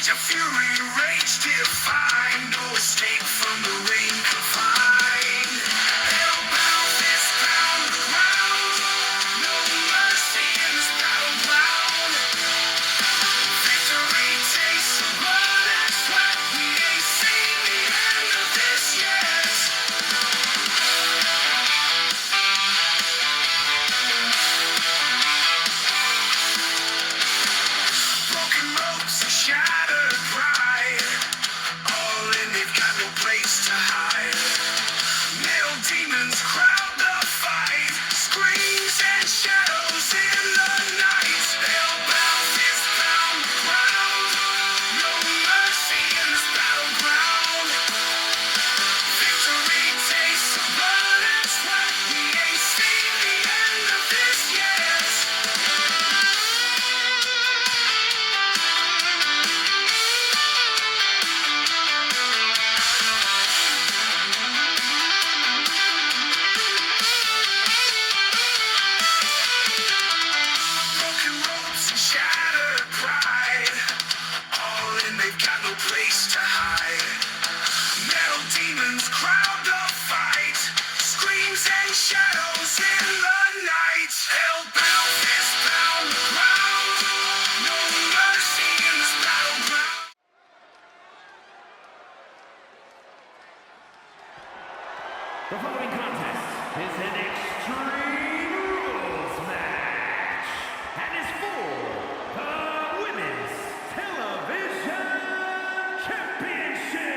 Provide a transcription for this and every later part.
Your fury rage define, no escape from the rain confined. Hellbound, fistbound the ground, no mercy in this battleground. Victory tastes of blood and sweat, we ain't seen the end of this yet. Broken ropes and shattered pride, all in, they've got no place to hide. Male demons crowd the fight, screams and shadows in the night. Hellbound, fistbound the ground, no mercy in this battleground. Victory tastes of blood and sweat, we ain't seen the end of this yet. Broken ropes and shattered pride, all in, they've got no place to hide. Metal demons crowd the fight, screams and shadows in the night. Hellbound, fistbound the ground, no mercy in this battleground. The following contest is an Extreme Rules match and is for the Women's Television Championship.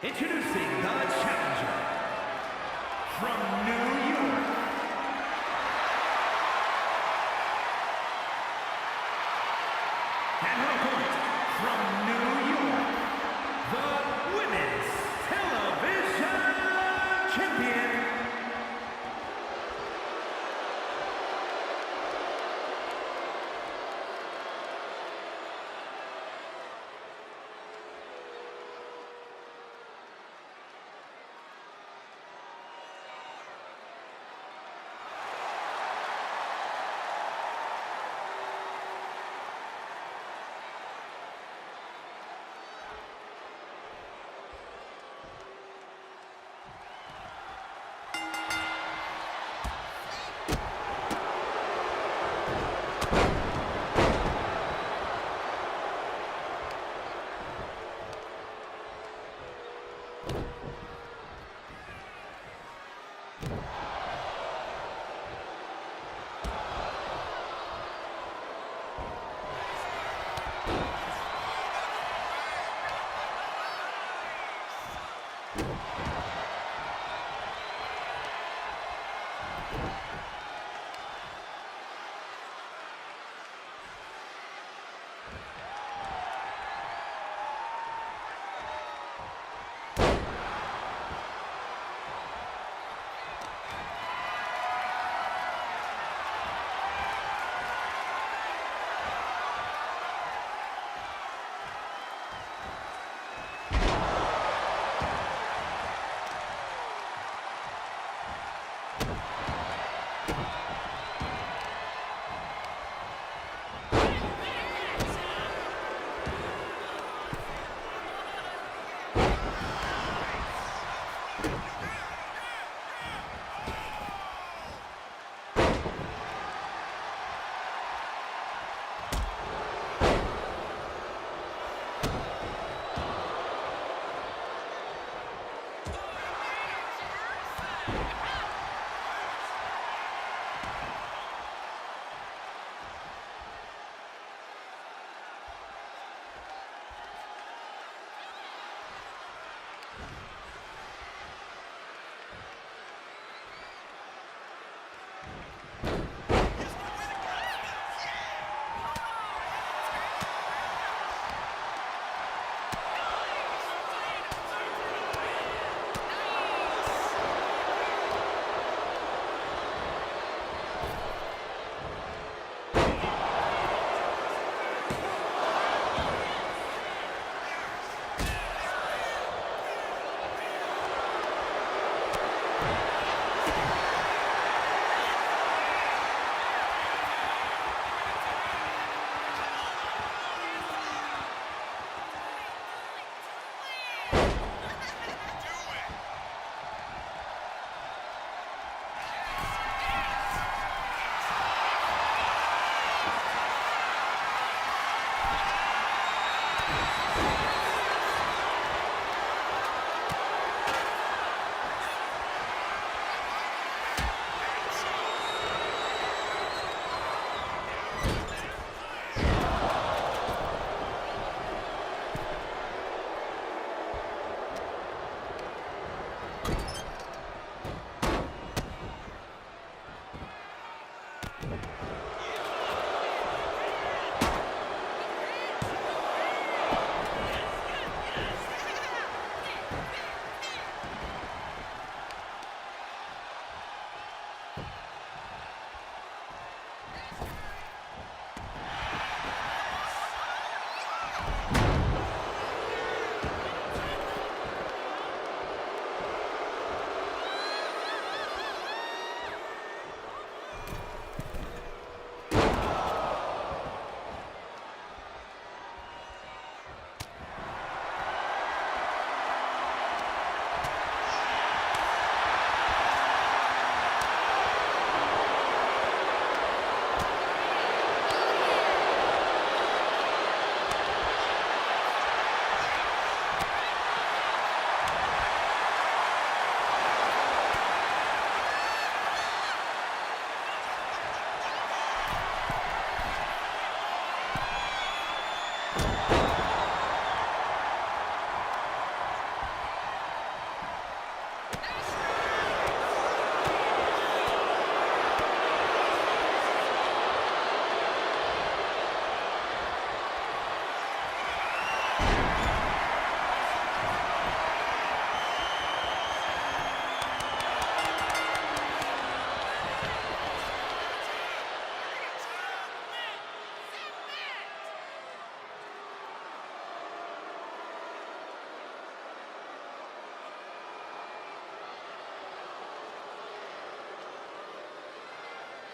Introducing the challenger from New York, and her opponent from New York, the Women's Television Champion,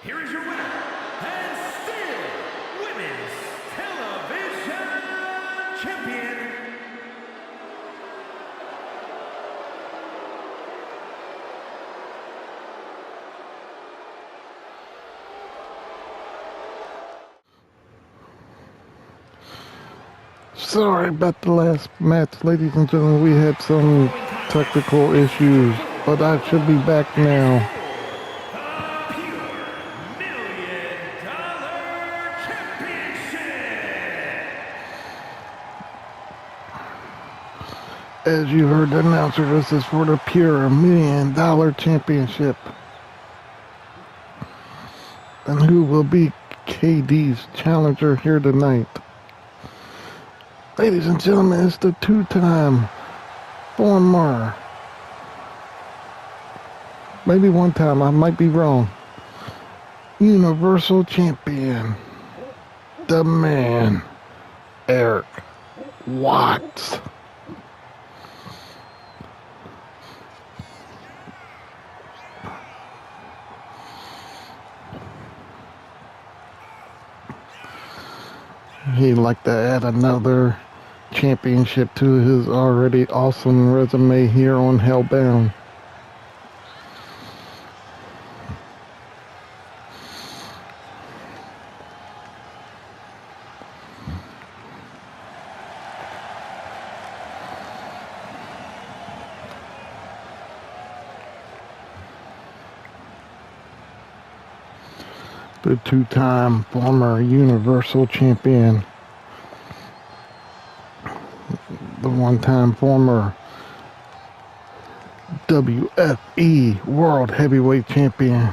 Here is your winner, and still Women's Television Champion, Sorry about the last match, ladies and gentlemen. We had some technical issues, but I should be back now. the Pure $1 Million Championship. As you heard the announcer, this is for the Pure $1 Million Championship. And who will be KD's challenger here tonight? Ladies and gentlemen, it's the two-time former, maybe one time, I might be wrong, Universal Champion, the man, Eric Watts. He'd like to add another championship to his already awesome resume here on Hellbound. The two-time former Universal Champion, the one-time former WFE World Heavyweight Champion,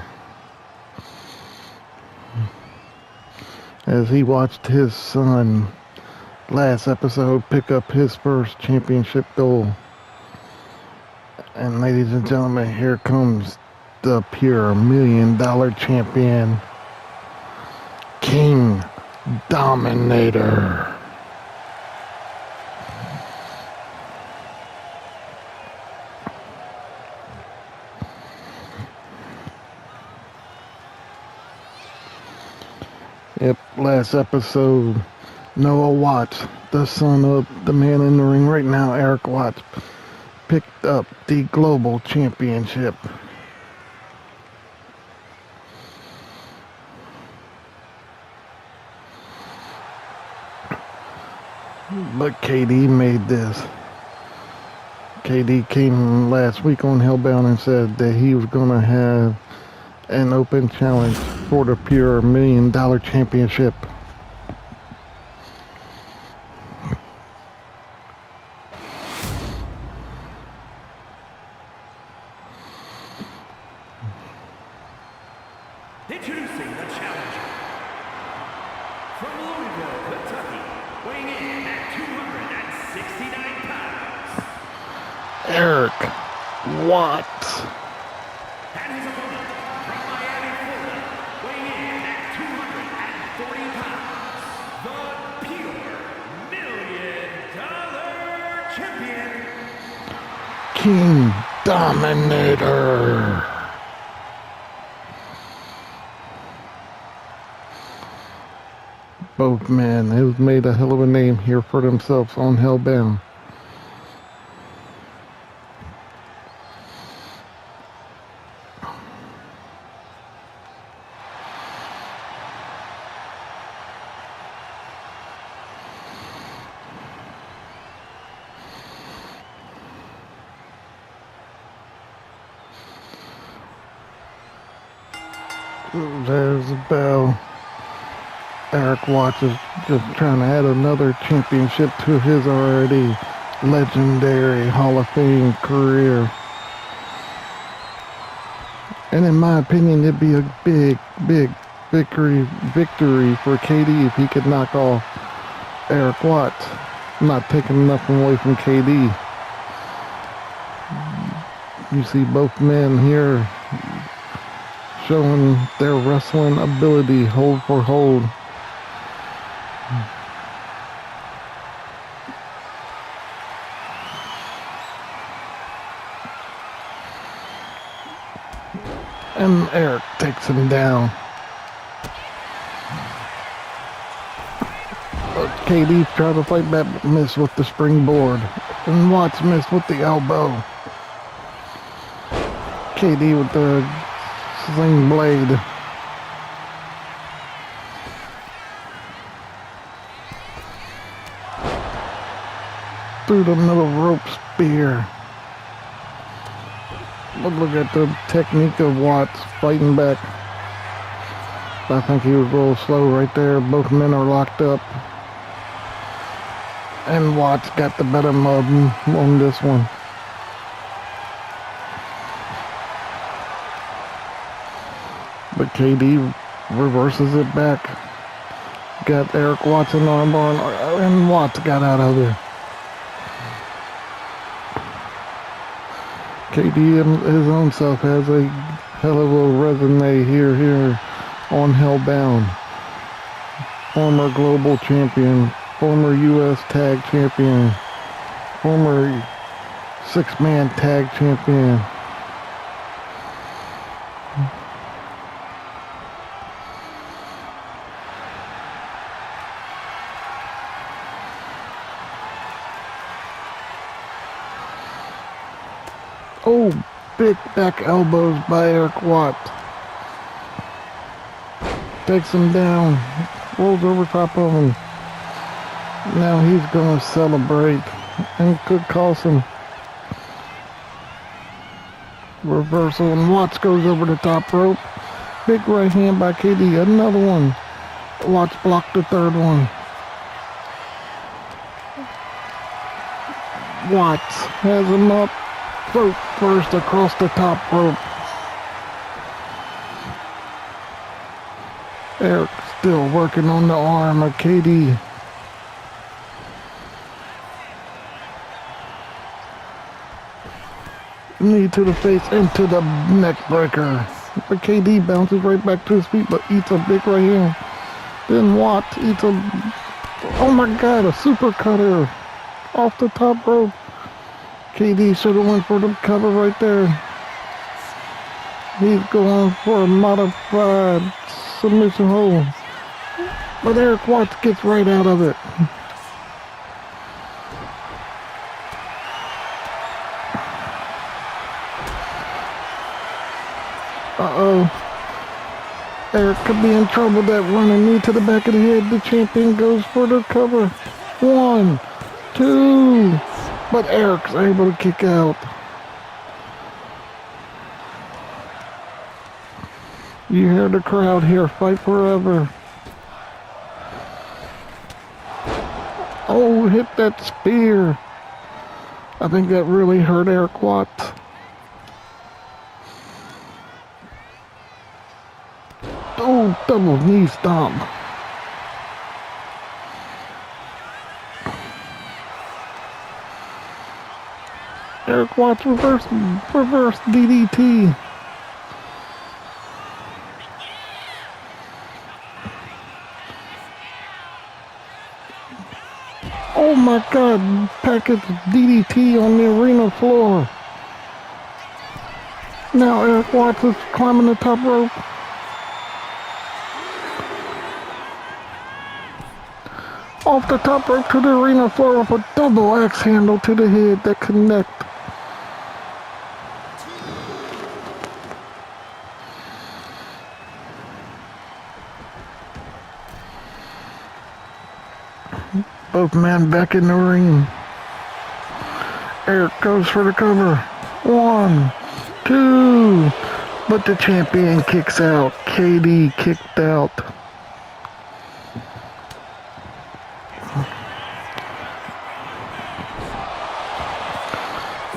as he watched his son last episode pick up his first championship goal. And ladies and gentlemen, here comes the Pure $1 Million Champion, King Dominator. Yep, last episode, Noah Watts, the son of the man in the ring right now, Eric Watts, picked up the Global Championship. But KD made this. KD came last week on Hellbound and said that he was going to have an open challenge for the pure $1 million championship. Introducing the challenger. From Louisville, Kentucky, weighing in at 269 pounds. Eric Watts. And his opponent from Miami, Florida, weighing in at 240 pounds. The pure $1 million champion. King Dominator. Both men have made a hell of a name here for themselves on Hellbound. There's the bell. Eric Watts is just trying to add another championship to his already legendary Hall of Fame career. And in my opinion, it'd be a big victory for KD if he could knock off Eric Watts. I'm not taking nothing away from KD. You see both men here showing their wrestling ability hold for hold. And Eric takes him down. But KD tried to fight back, but missed with the springboard. And Watts missed with the elbow. KD with the sling blade. Through the middle rope spear. But look at the technique of Watts fighting back. I think he was a little slow right there. Both men are locked up. And Watts got the better of him on this one. But KD reverses it back. Got Eric Watts in the armbar, and Watts got out of there. KD his own self has a hell of a resume here on Hellbound. Former global champion, former U.S. tag champion, former six-man tag champion. Oh, big back elbows by Eric Watts. Takes him down, rolls over top of him. Now he's going to celebrate and could cost him. Reversal, and Watts goes over the top rope. Big right hand by KD, another one. Watts blocked the third one. Watts has him up. Throat first across the top rope. Eric still working on the arm of KD. Knee to the face, into the neck breaker. But KD bounces right back to his feet, but eats a big right hand. Then Watts eats a, oh my God, a super cutter off the top rope. KD should have went for the cover right there. He's going for a modified submission hold. But Eric Watts gets right out of it. Uh-oh. Eric could be in trouble. That running knee to the back of the head. The champion goes for the cover. 1, 2. But Eric's able to kick out. You hear the crowd here, fight forever. Oh, hit that spear. I think that really hurt Eric Watts. Oh, double knee stomp. Eric Watts reverse DDT. Oh my God, package DDT on the arena floor. Now Eric Watts is climbing the top rope. Off the top rope to the arena floor with a double axe handle to the head that connect. Both men back in the ring. Eric goes for the cover. 1, 2. But the champion kicks out. KD kicked out.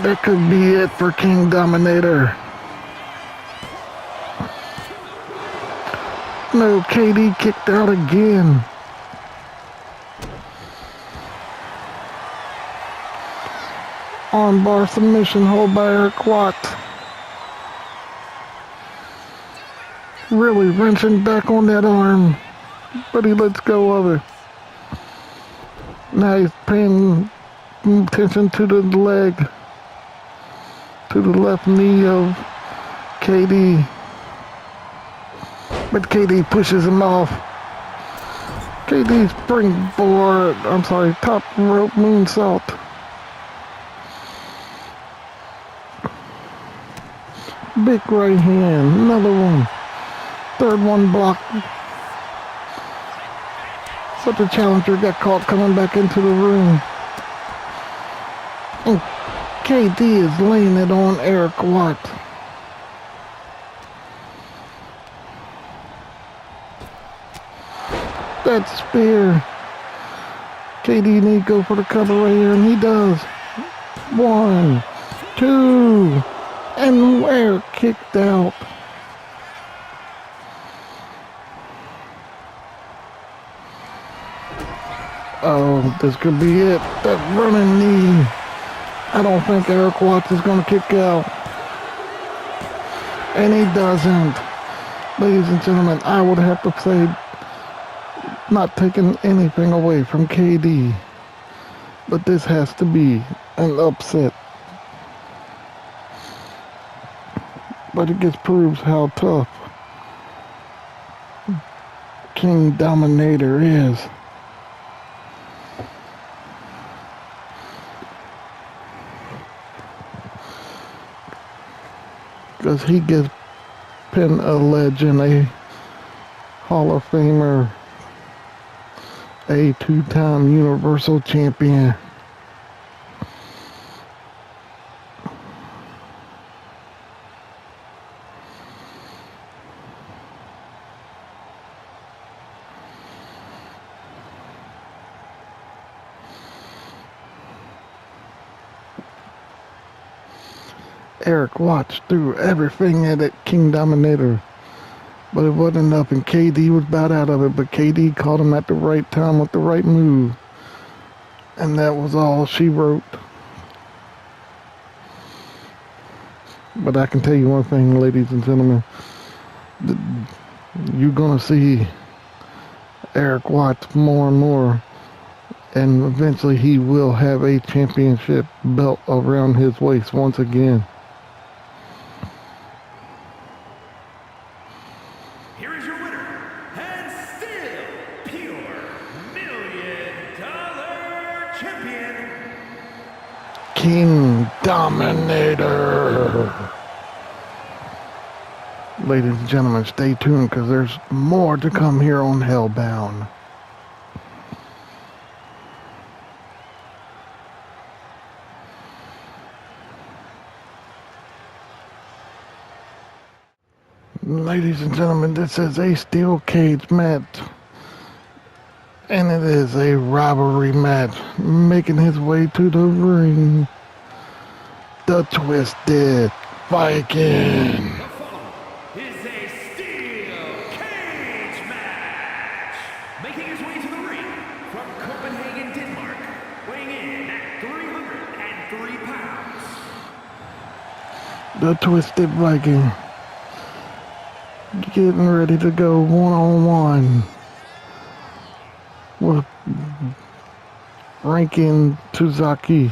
That could be it for King Dominator. No, KD kicked out again. Armbar submission hold by Eric Watts. Really wrenching back on that arm, but he lets go of it. Now he's paying attention to the leg, to the left knee of KD. But KD pushes him off. KD springboard, top rope moonsault. Big right hand, another one. Third one blocked. But the challenger got caught coming back into the room. And KD is laying it on Eric Watts. That spear. KD need to go for the cover right here, and he does. 1, 2. And Eric kicked out. Oh, this could be it. That running knee. I don't think Eric Watts is going to kick out. And he doesn't. Ladies and gentlemen, I would have to say, not taking anything away from KD, but this has to be an upset. But it just proves how tough King Dominator is. Because he gets pinned a legend, a Hall of Famer, a 2-time Universal Champion. Eric Watts threw everything at it, King Dominator, but it wasn't enough, and KD was about out of it, but KD caught him at the right time with the right move, and that was all she wrote. But I can tell you one thing, ladies and gentlemen, you're gonna see Eric Watts more and more, and eventually he will have a championship belt around his waist once again. Here is your winner, and still pure $1 million champion, King Dominator. Ladies and gentlemen, stay tuned because there's more to come here on Hellbound. Ladies and gentlemen, this is a steel cage match. And it is a rivalry match. Making his way to the ring, the Twisted Viking. The following is a steel cage match. Making his way to the ring from Copenhagen, Denmark, weighing in at 303 pounds. The Twisted Viking. Getting ready to go one-on-one with Rankin Tuzaki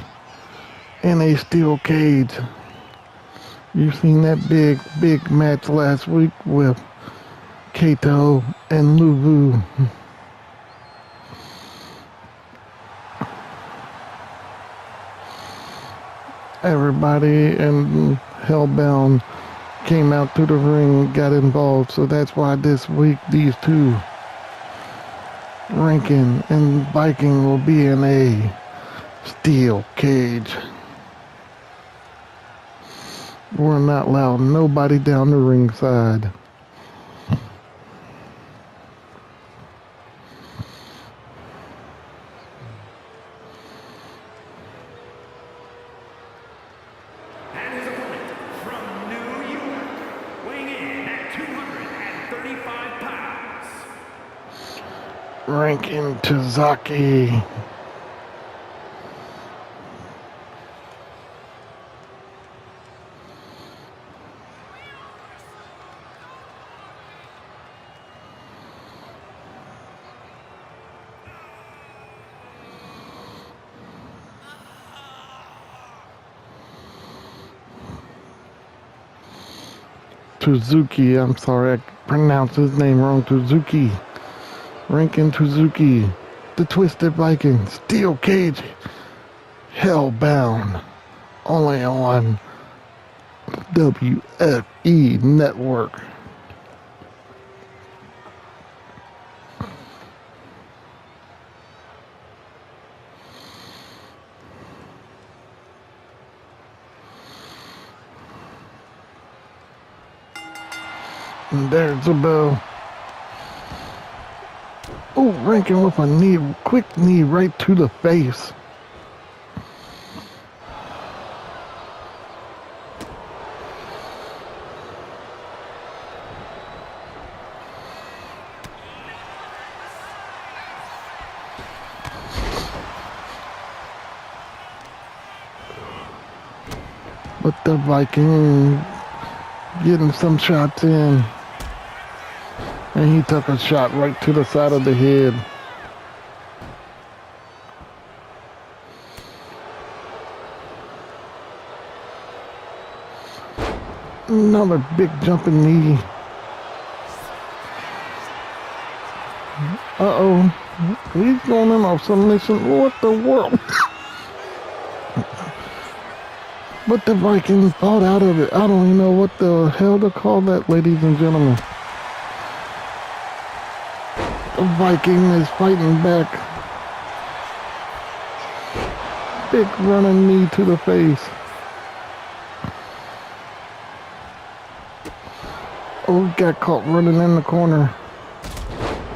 in a steel cage. You've seen that big match last week with Kato and Luvu. Everybody in Hellbound came out to the ring, got involved, so that's why this week these two, Rankin and Viking, will be in a steel cage. We're not allowing nobody down the ringside. And his opponent from New York, weighing in at 235 pounds. Rankin Tuzaki. Tuzuki, I'm sorry, I pronounced his name wrong. Tuzuki. Rankin Tuzuki. The Twisted Viking. Steel Cage. Hellbound. Only on WFE Network. And there's the bell. Oh, Rankin with a knee, quick knee right to the face. But the Viking getting some shots in. And he took a shot right to the side of the head. Another big jumping knee. Uh-oh. He's going in off submission. What the world? But the Viking fought out of it. I don't even know what the hell to call that, ladies and gentlemen. The Viking is fighting back. Big running knee to the face. Oh, got caught running in the corner.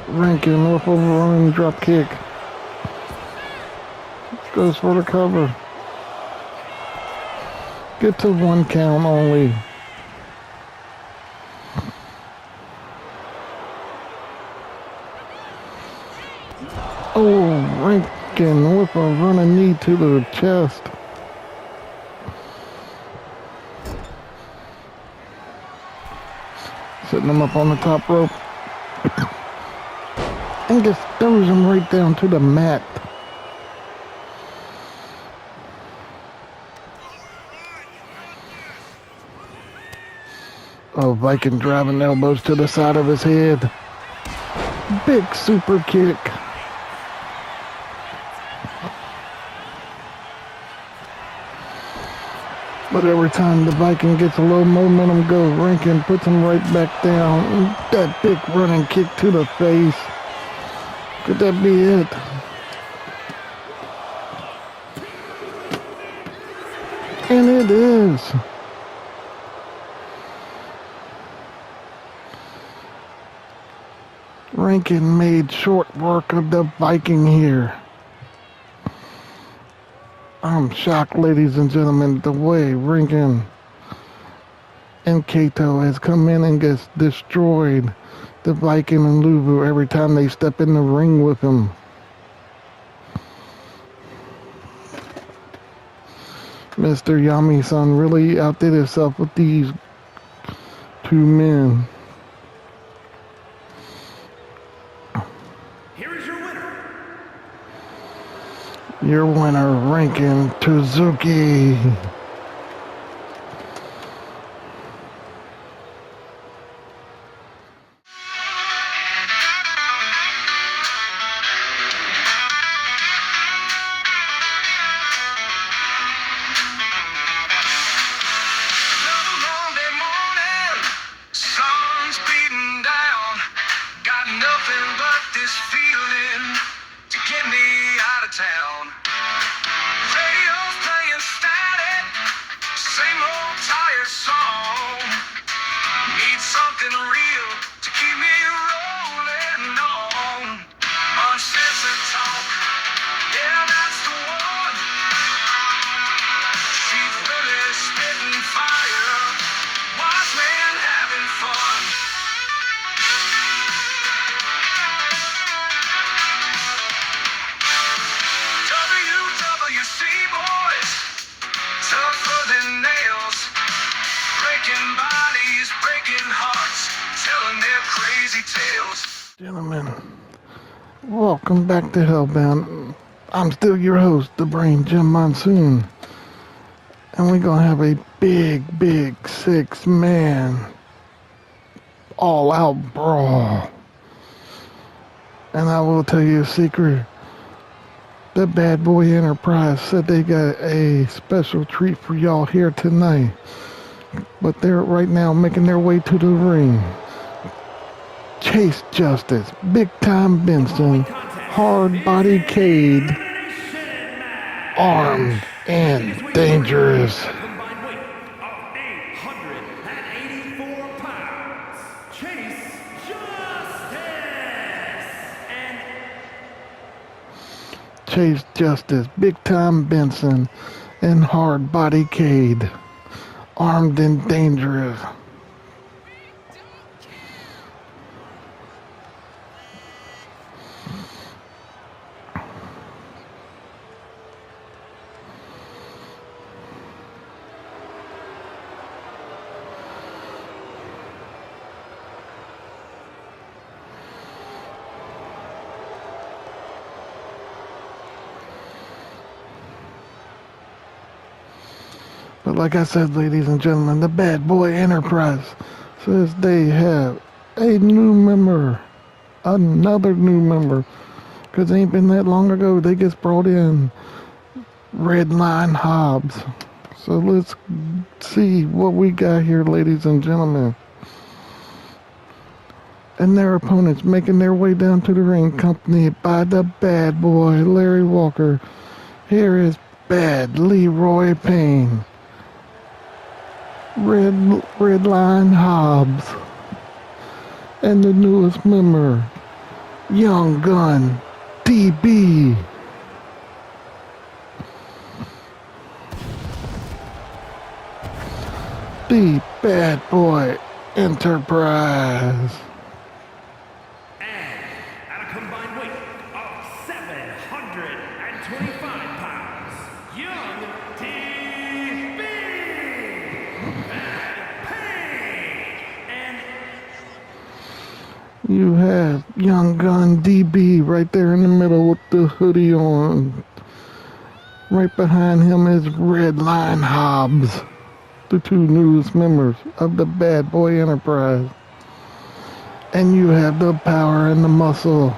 Rankin with a running drop kick. Goes for the cover. Get to 1 count only. Oh, Rankin with a running knee to the chest. Setting him up on the top rope. And just throws him right down to the mat. Oh, Viking driving elbows to the side of his head. Big super kick. But every time the Viking gets a little momentum go, Rankin puts him right back down. That big running kick to the face. Could that be it? And it is. Rankin made short work of the Viking here. I'm shocked, ladies and gentlemen, the way Rankin and Kato has come in and gets destroyed the Viking and Lubu every time they step in the ring with him. Mr. Yami-san really outdid himself with these two men. Here is your winner. Your winner, Rankin Tozuki. Another Monday morning, sun's beating down. Got nothing but this feeling to get me out of town. Radio's playing static, same old tired song. Need something real to keep me rolling on. Uncensored talk, yeah, that's the one. She's really spitting fire. Wise man having fun. WWC boys, tougher than nails. Breaking bodies, breaking hearts, telling their crazy tales. Gentlemen, welcome back to Hellbound. I'm still your host, the Brain Jim Monsoon. And we're gonna have a big 6-man all-out brawl. And I will tell you a secret. The Bad Boy Enterprise said they got a special treat for y'all here tonight. But they're right now making their way to the ring. Chase Justice, Big Time Benson, Hard Body Cade, Armed and Dangerous. Combined weight of 884 pounds. Chase Justice and Chase Justice, Big Time Benson, and Hard Body Cade, Armed and Dangerous. But like I said, ladies and gentlemen, the Bad Boy Enterprise says they have a new member. Another new member. Because it ain't been that long ago they just brought in Redline Hobbs. So let's see what we got here, ladies and gentlemen. And their opponents making their way down to the ring, accompanied by the Bad Boy, Larry Walker. Here is Bad Leroy Payne. Redline Hobbs, and the newest member, Young Gun DB. The Bad Boy Enterprise. at a combined weight of 725 pounds, Young DB and You have Young Gun DB right there in the middle with the hoodie on. Right behind him is Redline Hobbs, the two newest members of the Bad Boy Enterprise. And you have the power and the muscle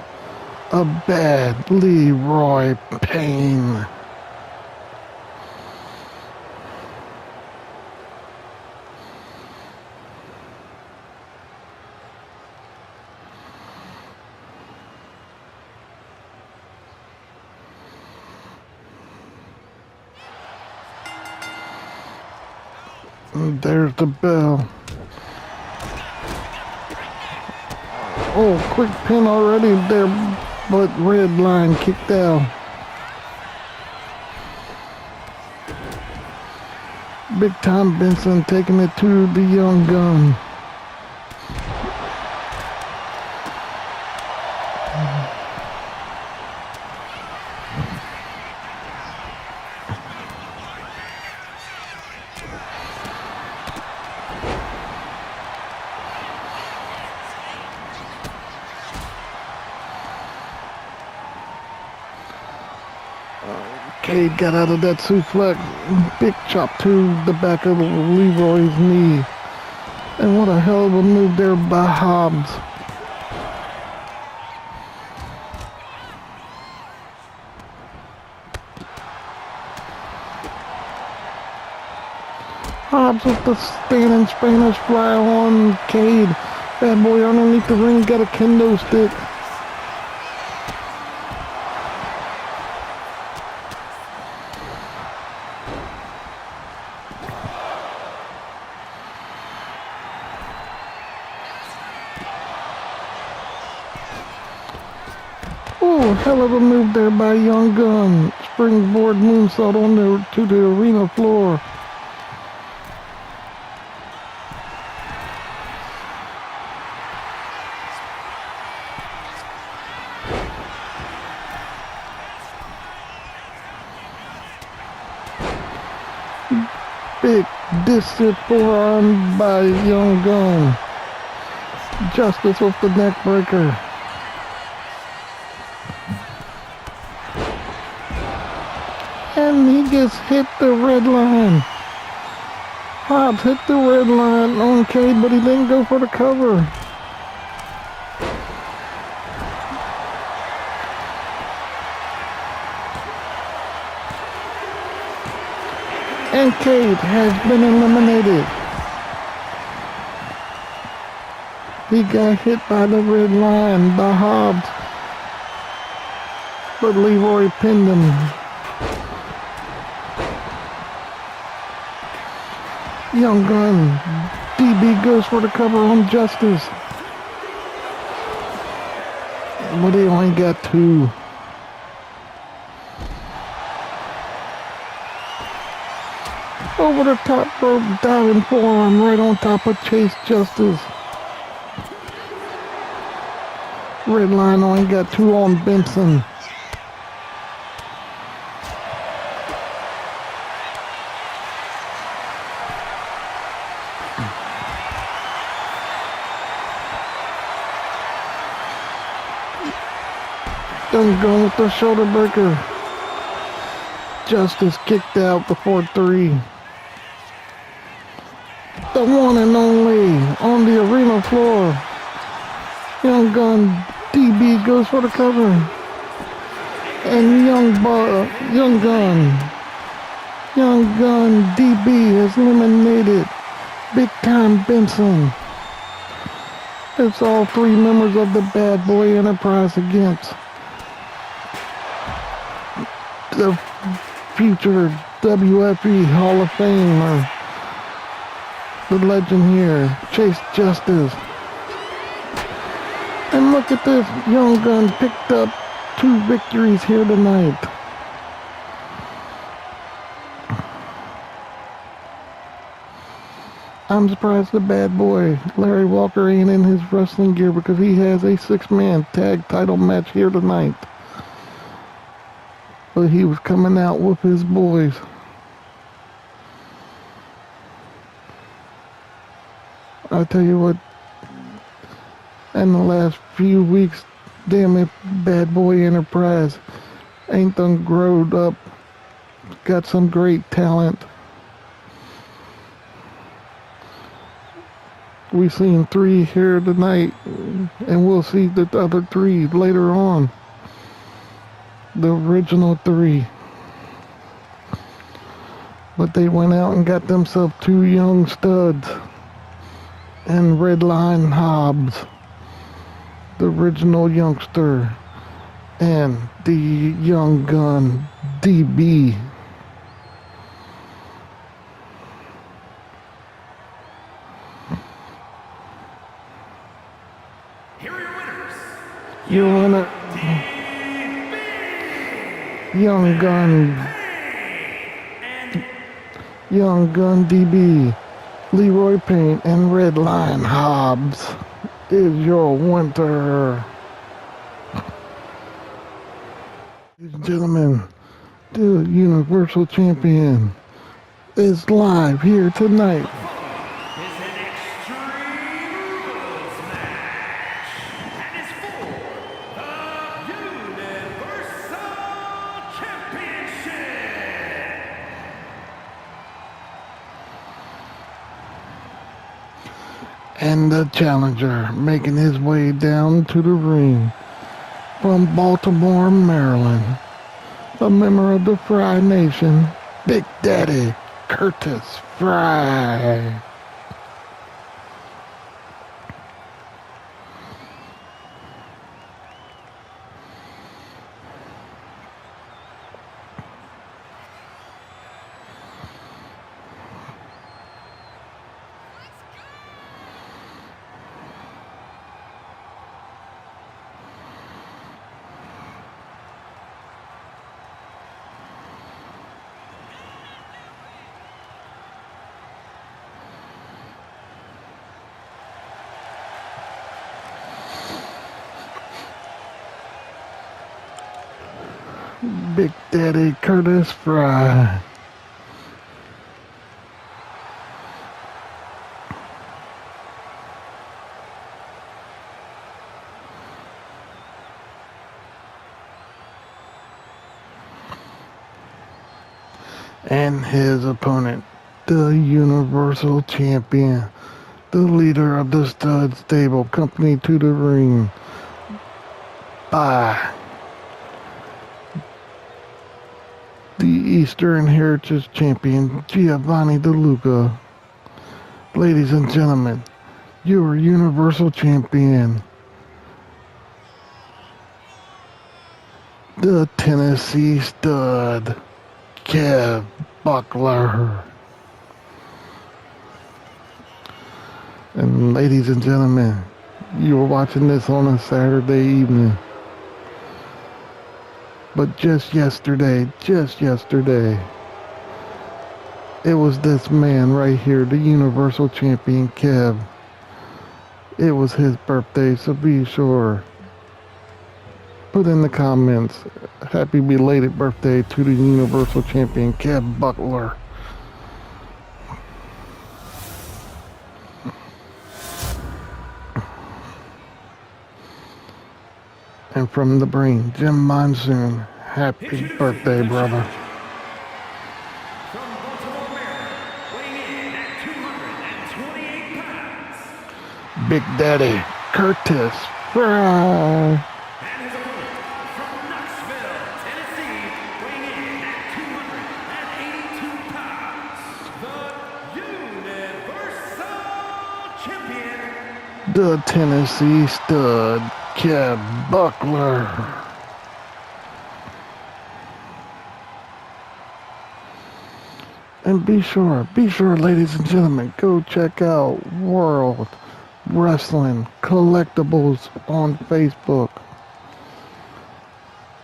of Bad Leroy Payne. And there's the bell. Oh, quick pin already there, but red line kicked out. Big Time Benson taking it to the young gun. Cade got out of that suplex. Big chop to the back of Leroy's knee. And what a hell of a move there by Hobbs. Hobbs with the standing Spanish fly on Cade. Bad boy underneath the ring got a kendo stick. Oh, hell of a move there by Young Gun. Springboard moonsault to the arena floor. Big distant forearm by Young Gun. Justice with the neck breaker. And he just hit the red line. Hobbs hit the red line on Cade, but he didn't go for the cover. And Cade has been eliminated. He got hit by the red line by Hobbs, but Leroy pinned him. Young Gun, DB goes for the cover on Justice. But he only got two. Over the top rope, diving forearm right on top of Chase Justice. Red line only got two on Benson. Young Gun with the shoulder breaker. Justice kicked out the 4-3. The one and only on the arena floor. Young Gun DB goes for the cover. And Young Gun DB has eliminated Big Time Benson. It's all three members of the Bad Boy Enterprise against the future WFE Hall of Famer, the legend here, Chase Justice. And look at this, Young Gun picked up 2 victories here tonight. I'm surprised the Bad Boy, Larry Walker, ain't in his wrestling gear because he has a 6-man tag title match here tonight. But he was coming out with his boys. I tell you what, in the last few weeks, damn it, Bad Boy Enterprise ain't done growed up. Got some great talent. We've seen 3 here tonight, and we'll see the other 3 later on. The original 3. But they went out and got themselves 2 young studs. And Redline Hobbs, the original youngster, and the Young Gun DB. Here are your winners, Your winner, Young Gun, Young Gun DB, Leroy Payne, and Red Lion Hobbs is your winner. Ladies and gentlemen, the Universal Champion is live here tonight. Is an Extreme Rules match. And is for the Universal Championship. And the challenger making his way down to the ring from Baltimore, Maryland, a member of the Fry Nation, Big Daddy Curtis Fry. Big Daddy Curtis Fry. And his opponent, the Universal Champion, the leader of the Stud Stable, company to the ring by the Eastern Heritage Champion, Giovanni DeLuca. Ladies and gentlemen, your Universal Champion, the Tennessee Stud, Kev Buckler. And ladies and gentlemen, you are watching this on a Saturday evening. But just yesterday, it was this man right here, the Universal Champion Kev. It was his birthday, so be sure. Put in the comments, happy belated birthday to the Universal Champion Kev Buckler. And from the brain, Jim Monsoon, happy birthday, brother. From Baltimore, Maryland, weighing in at 228 pounds. Big Daddy Curtis Fry. And his opponent from Knoxville, Tennessee, weighing in at 282 pounds. The Universal Champion. The Tennessee Stud, Kev Buckler. And be sure, ladies and gentlemen, go check out World Wrestling Collectibles on Facebook.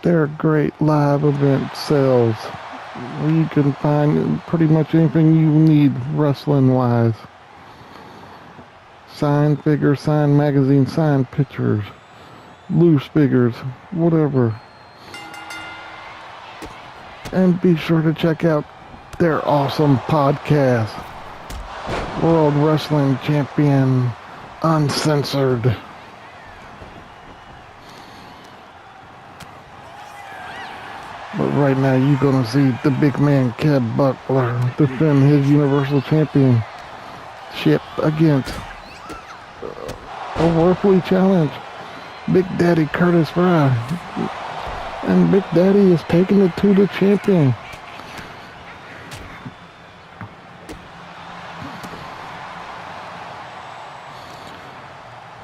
They're great live event sales where you can find pretty much anything you need wrestling-wise. Signed figures, signed magazines, signed pictures, loose figures, whatever. And be sure to check out their awesome podcast, World Wrestling Champion Uncensored. But right now you're gonna see the big man Kev Buckler defend his Universal Championship against a worthy challenge, Big Daddy Curtis Fry. And Big Daddy is taking it to the champion.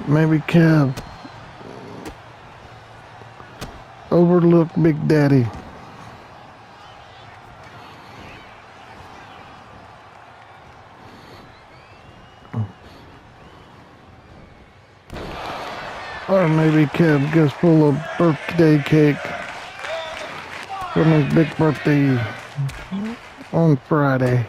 Maybe Kev overlooked Big Daddy. Or maybe Kev gets full of birthday cake from his big birthday on Friday.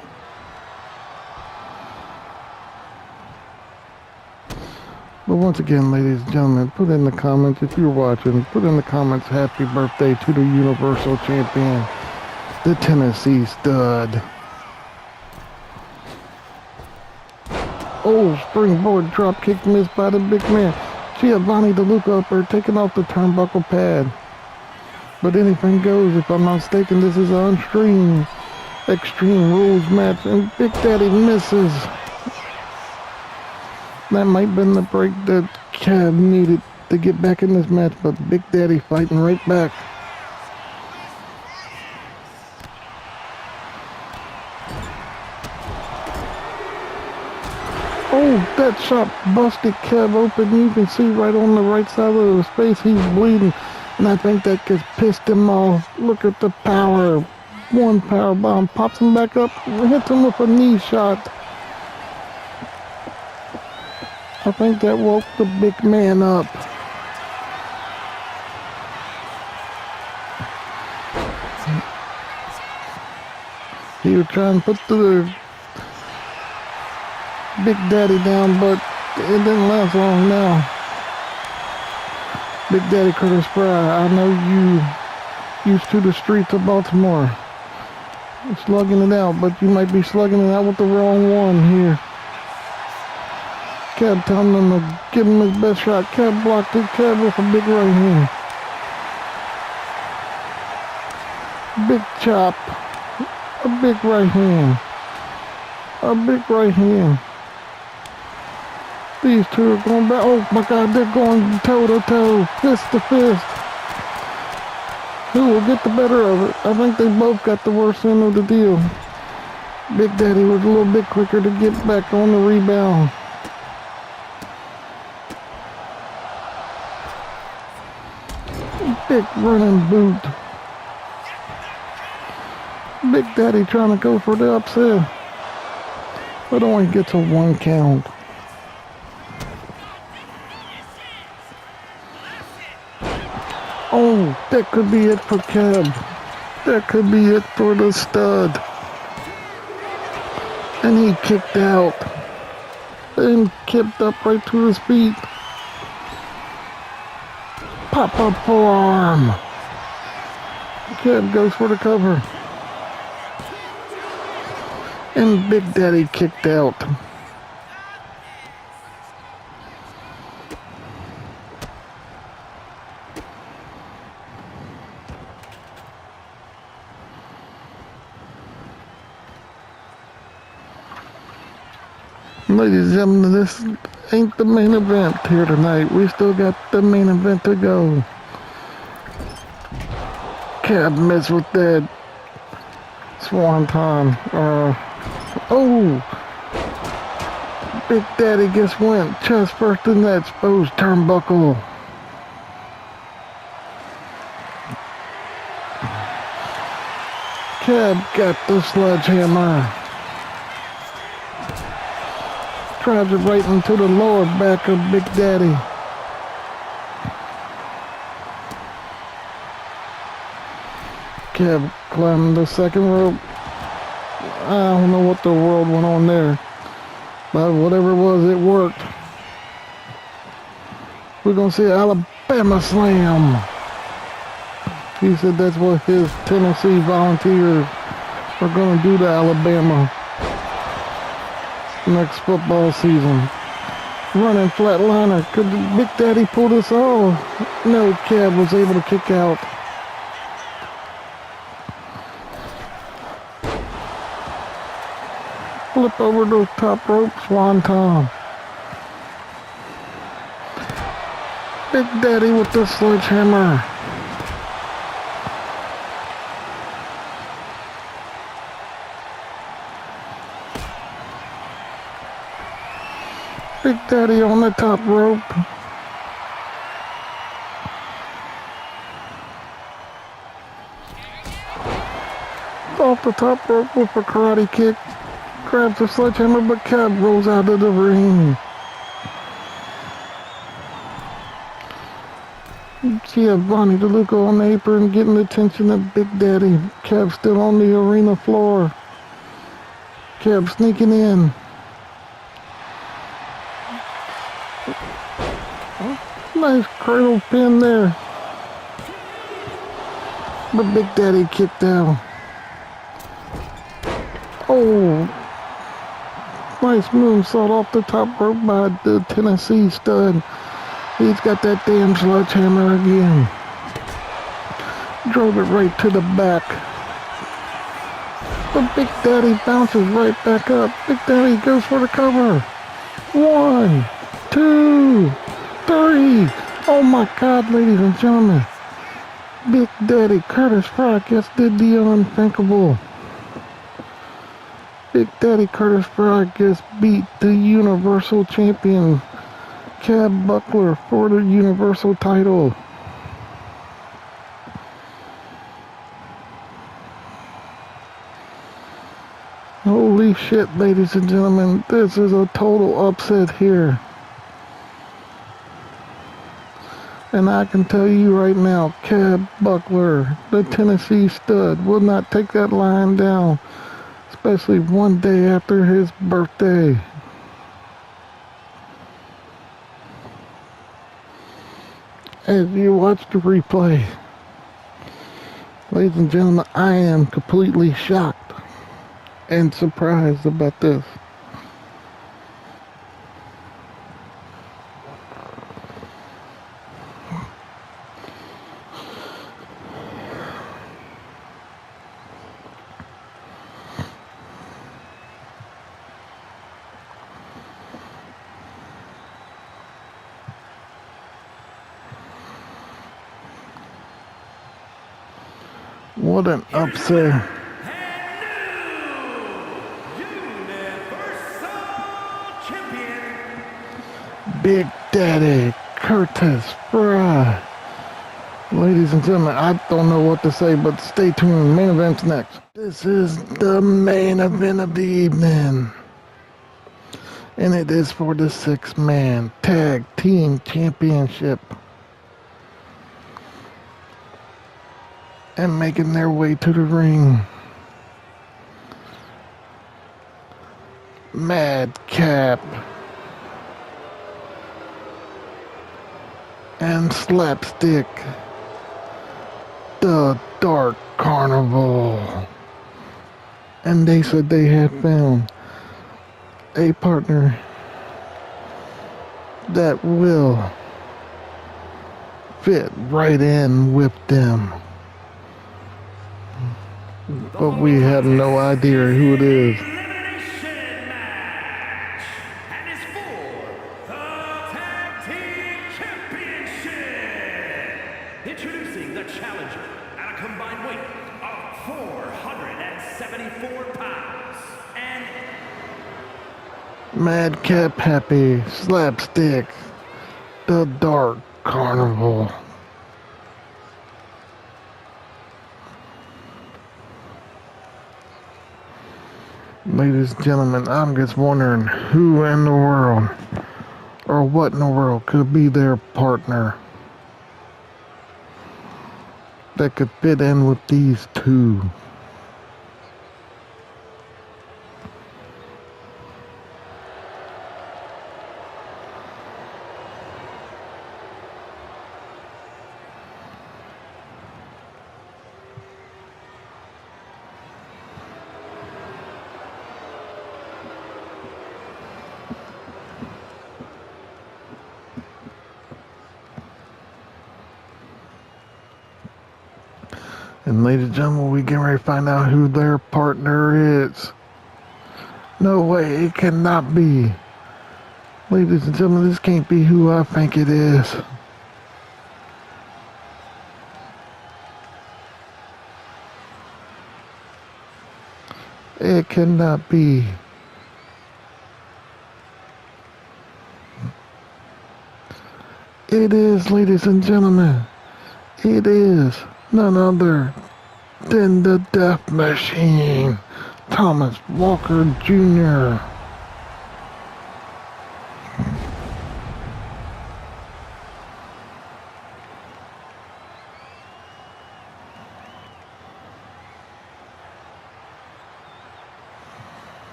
But once again, ladies and gentlemen, put in the comments, if you're watching, put in the comments, happy birthday to the Universal Champion, the Tennessee Stud. Oh, springboard drop kick missed by the big man. Giovanni DeLuca up there taking off the turnbuckle pad. But anything goes, if I'm not mistaken, this is on stream. Extreme Rules match, and Big Daddy misses. That might have been the break that Kev needed to get back in this match, but Big Daddy fighting right back. Oh, that shot busted Kev open. You can see right on the right side of his face, he's bleeding. And I think that just pissed him off. Look at the power. One power bomb pops him back up, hits him with a knee shot. I think that woke the big man up. He was trying to put the Big Daddy down, but it didn't last long now. Big Daddy Curtis Fry, I know you used to the streets of Baltimore. Slugging it out, but you might be slugging it out with the wrong one here. Kev telling him to give him his best shot. Kev blocked it. Kev with a big right hand. Big chop. A big right hand. A big right hand. These two are going back. Oh my God, they're going toe to toe, fist to fist. Who will get the better of it? I think they both got the worst end of the deal. Big Daddy was a little bit quicker to get back on the rebound. Big running boot. Big Daddy trying to go for the upset, but only gets a 1 count. Oh, that could be it for Kev. That could be it for the Stud. And he kicked out. And kicked up right to his feet. Pop-up forearm. Kev goes for the cover. And Big Daddy kicked out. Ladies and gentlemen, this ain't the main event here tonight. We still got the main event to go. Can't mess with that swanton. Oh! Big Daddy just went chest first in that exposed turnbuckle. Kev got the sledgehammer. Drives it right into the lower back of Big Daddy. Kev climbing the second rope. I don't know what the world went on there, but whatever it was, it worked. We're gonna see Alabama Slam. He said that's what his Tennessee Volunteers are gonna do to Alabama next football season. Running flatliner. Could Big Daddy pull this off? No, Kev was able to kick out. Flip over those top rope, swanton. Big Daddy with the sledgehammer. Big Daddy on the top rope. Off the top rope with a karate kick. Grabs the sledgehammer, but Kev rolls out of the ring. Giovanni DeLuca on the apron, getting the attention of Big Daddy. Kev still on the arena floor. Kev sneaking in. Nice cradle pin there. But Big Daddy kicked out. Oh, nice moonsault off the top rope by the Tennessee stud. He's got that damn sledgehammer again. Drove it right to the back. But Big Daddy bounces right back up. Big Daddy goes for the cover. 1, 2, 3. Oh my God, ladies and gentlemen. Big Daddy Curtis Fry just did the unthinkable. Big Daddy Curtis Fry just beat the Universal Champion Cab Buckler for the Universal title. Holy shit, ladies and gentlemen, this is a total upset here. And I can tell you right now, Cab Buckler, the Tennessee stud, will not take that line down, especially one day after his birthday. As you watch the replay, ladies and gentlemen, I am completely shocked and surprised about this. What an upset. Big Daddy Curtis Fry. Ladies and gentlemen, I don't know what to say, but stay tuned. Main event's next. This is the main event of the evening. And it is for the 6-man Tag Team Championship. And making their way to the ring, Madcap and Slapstick, the Dark Carnival. And they said they had found a partner that will fit right in with them. But we have no idea who it is. Elimination match, and is for the Tag Team Championship. Introducing the challenger at a combined weight of 474 pounds, and Madcap Happy, Slapstick, the Dark Carnival. Ladies and gentlemen, I'm just wondering who in the world, or what in the world could be their partner that could fit in with these two. And ladies and gentlemen, we get ready to find out who their partner is. No way, it cannot be. Ladies and gentlemen, this can't be who I think it is. It cannot be. It is, ladies and gentlemen. It is none other than the Death Machine, Thomas Walker Jr.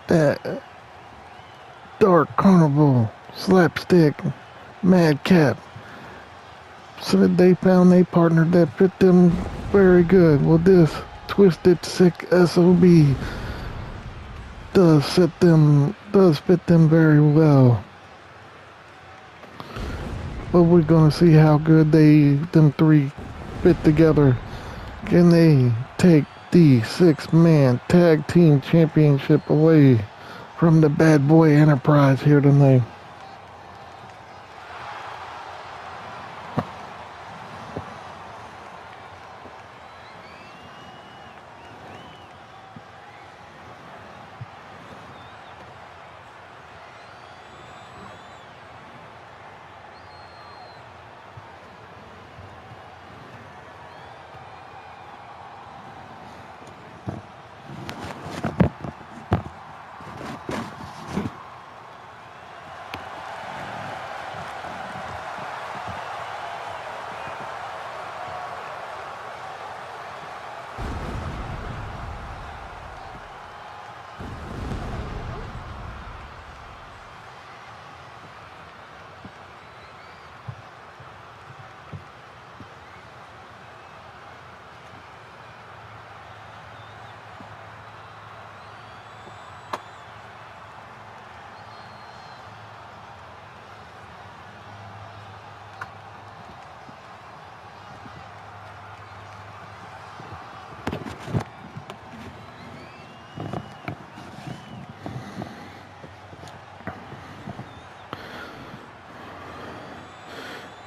that dark carnival, slapstick, madcap. So they found a partner that fit them very good. Well, this twisted, sick SOB does fit them very well. But we're gonna see how good them three fit together. Can they take the 6-man tag team championship away from the Bad Boy Enterprise here tonight?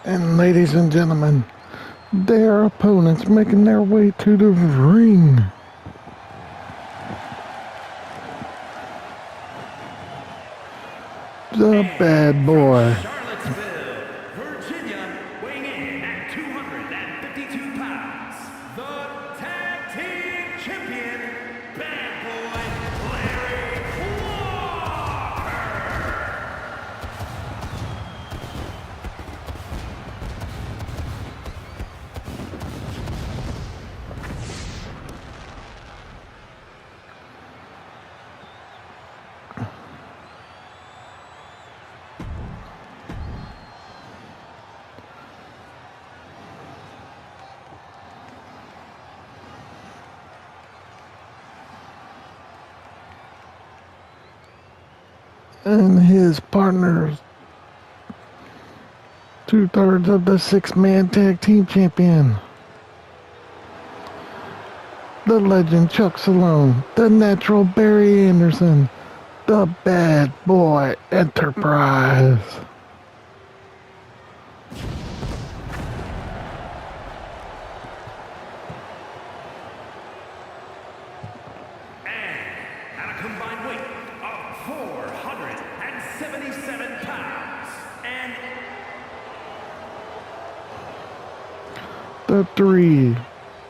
And ladies and gentlemen, their opponents making their way to the ring. The Bad Boy. Charlottesville, Virginia, weighing in at 252 pounds, the tag team champion, Bad Boy Larry Walker. And his partners, 2/3 of the 6-man tag team champion, the legend Chuck Stallone, the natural Barry Anderson, the Bad Boy Enterprise. At a combined weight of 477 pounds, and The 3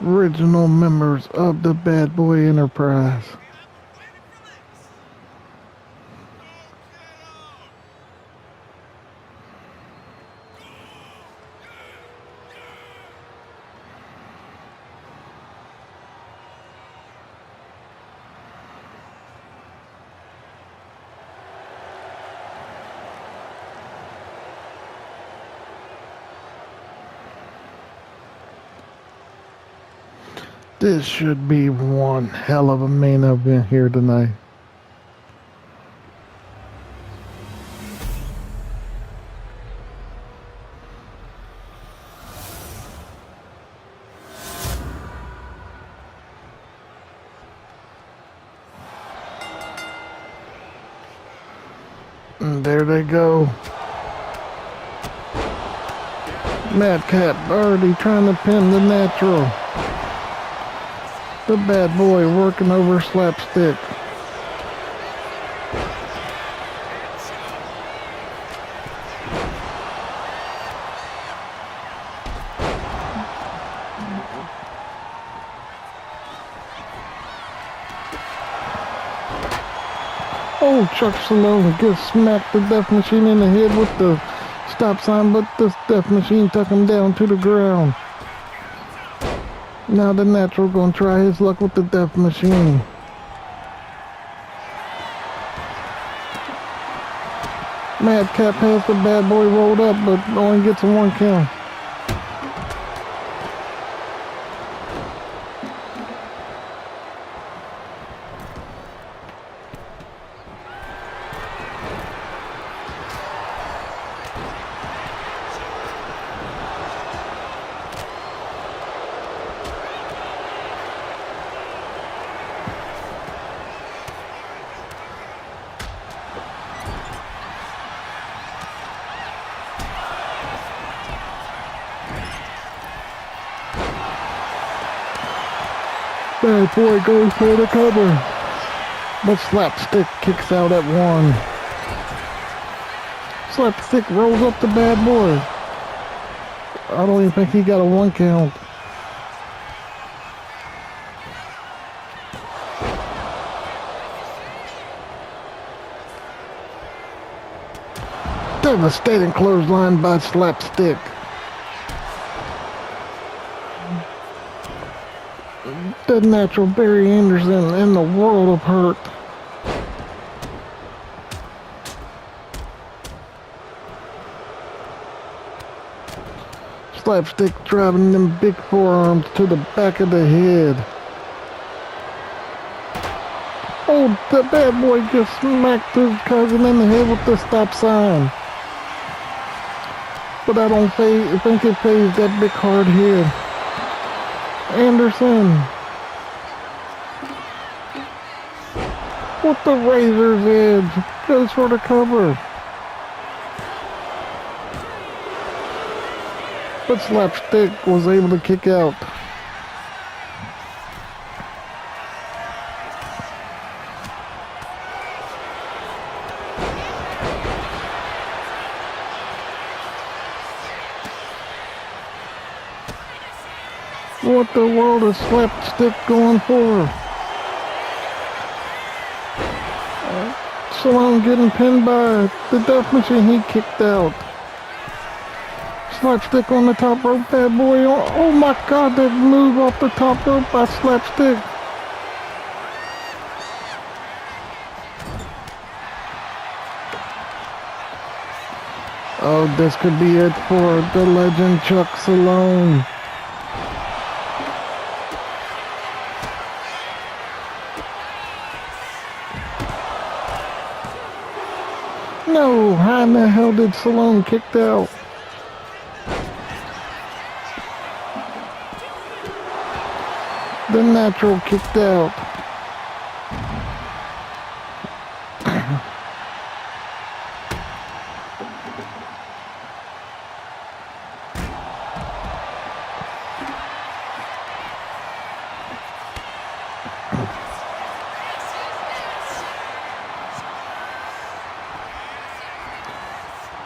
original members of the Bad Boy Enterprise. This should be one hell of a main event here tonight. And there they go. Madcap already trying to pin the natural. The Bad Boy working over slapstick. Oh, Chuck Stallone gets smacked the death machine in the head with the stop sign, but the death machine took him down to the ground. Now the natural gonna try his luck with the death machine. Madcap has the bad boy rolled up, but only gets a 1 count. Bad boy goes for the cover, but Slapstick kicks out at 1. Slapstick rolls up the bad boy. I don't even think he got a 1 count. Devastating clothesline by Slapstick. The natural Barry Anderson in the world of hurt. Slapstick driving them big forearms to the back of the head. Oh, the bad boy just smacked his cousin in the head with the stop sign. But I don't think it phased that big hard head. Anderson with the razor's edge goes for the cover. But Slapstick was able to kick out. What the world is Slapstick going for? Salone getting pinned by the Death Machine. He kicked out. Slapstick on the top rope, bad boy. Oh my God, that move off the top rope by Slapstick. Oh, this could be it for the legend Chuck Salone. No, how in the hell did Salone kicked out? The Natural kicked out.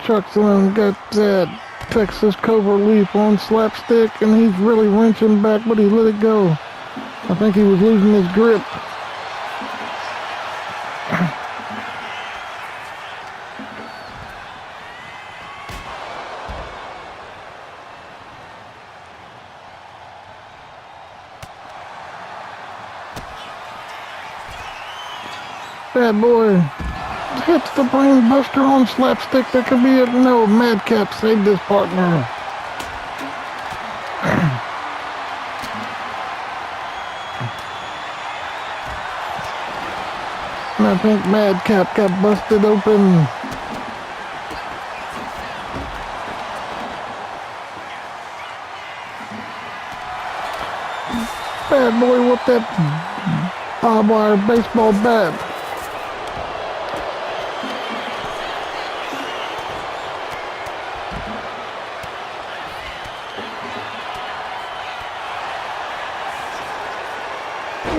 Chuck Salone got that Texas Cobra Leap on Slapstick, and he's really wrenching back, but he let it go. I think he was losing his grip. Bad boy hits the brain buster on Slapstick. That could be it. No, Madcap saved his partner. And I think Madcap got busted open. Bad boy with that barbed wire baseball bat.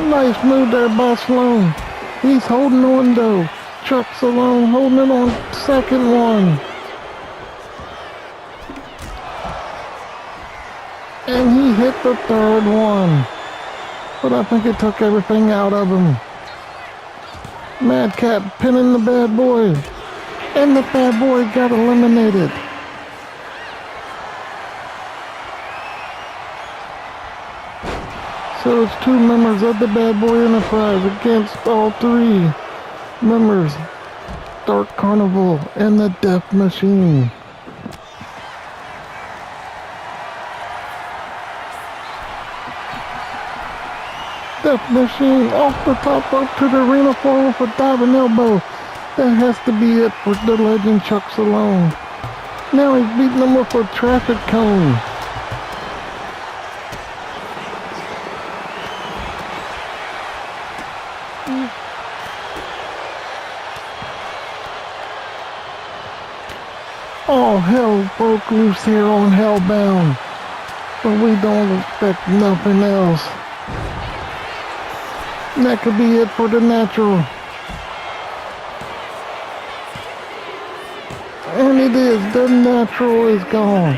Nice move there by Salone. He's holding on though. Chuck Salone holding it on second one. And he hit the third one. But I think it took everything out of him. Madcap pinning the bad boy. And the bad boy got eliminated. So it's 2 members of the Bad Boy Enterprise against all 3 members Dark Carnival and the Death Machine. Death Machine off the top rope to the arena floor with a diving elbow. That has to be it for the legend Chuck Stallone. Now he's beating him with a traffic cone. All hell broke loose here on Hellbound, but we don't expect nothing else. And that could be it for the Natural. And it is, the Natural is gone.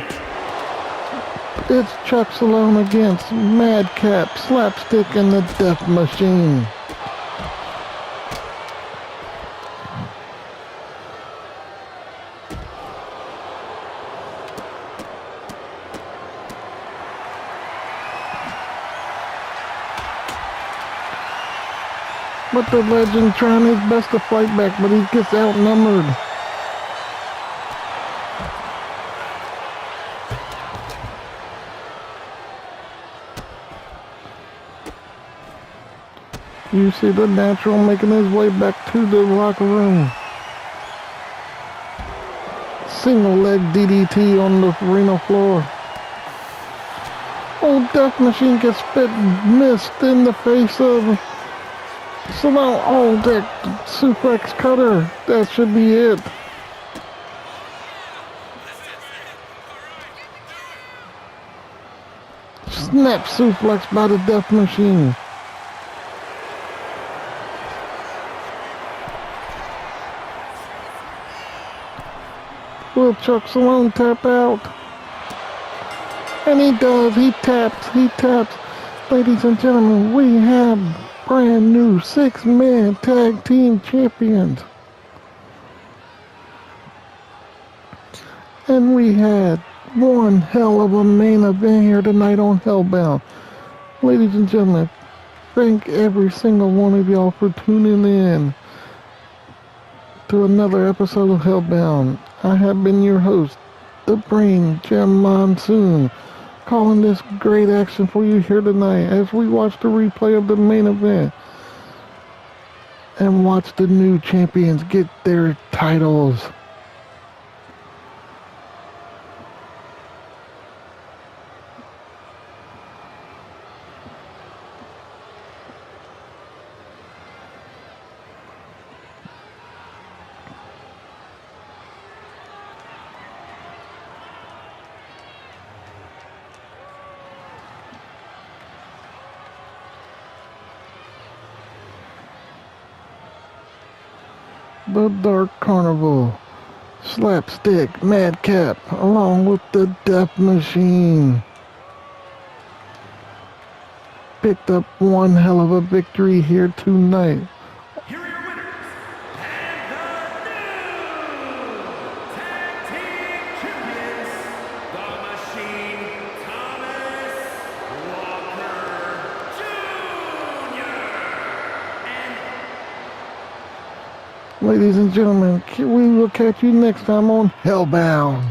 It's Chuck Stallone against Madcap, Slapstick, and the Death Machine. But the legend trying his best to fight back, but he gets outnumbered. You see the Natural making his way back to the locker room. Single leg DDT on the arena floor. Oh, Death Machine gets spit missed in the face of Stallone. Oh, that suplex cutter. That should be it. Snap suplex by the Death Machine. Will Chuck Stallone tap out? And he does. He taps. He taps. Ladies and gentlemen, we have brand new 6-man tag team champions. And we had one hell of a main event here tonight on Hellbound. Ladies and gentlemen, thank every single one of y'all for tuning in to another episode of Hellbound. I have been your host, the Brain, Jim Monsoon, calling this great action for you here tonight as we watch the replay of the main event and watch the new champions get their titles. The Dark Carnival, Slapstick, Madcap, along with the Death Machine, picked up one hell of a victory here tonight. Here are your winners, and the new tag team champions, the Machine, Thomas Walker Jr. and Ladies and gentlemen, we will catch you next time on Hellbound.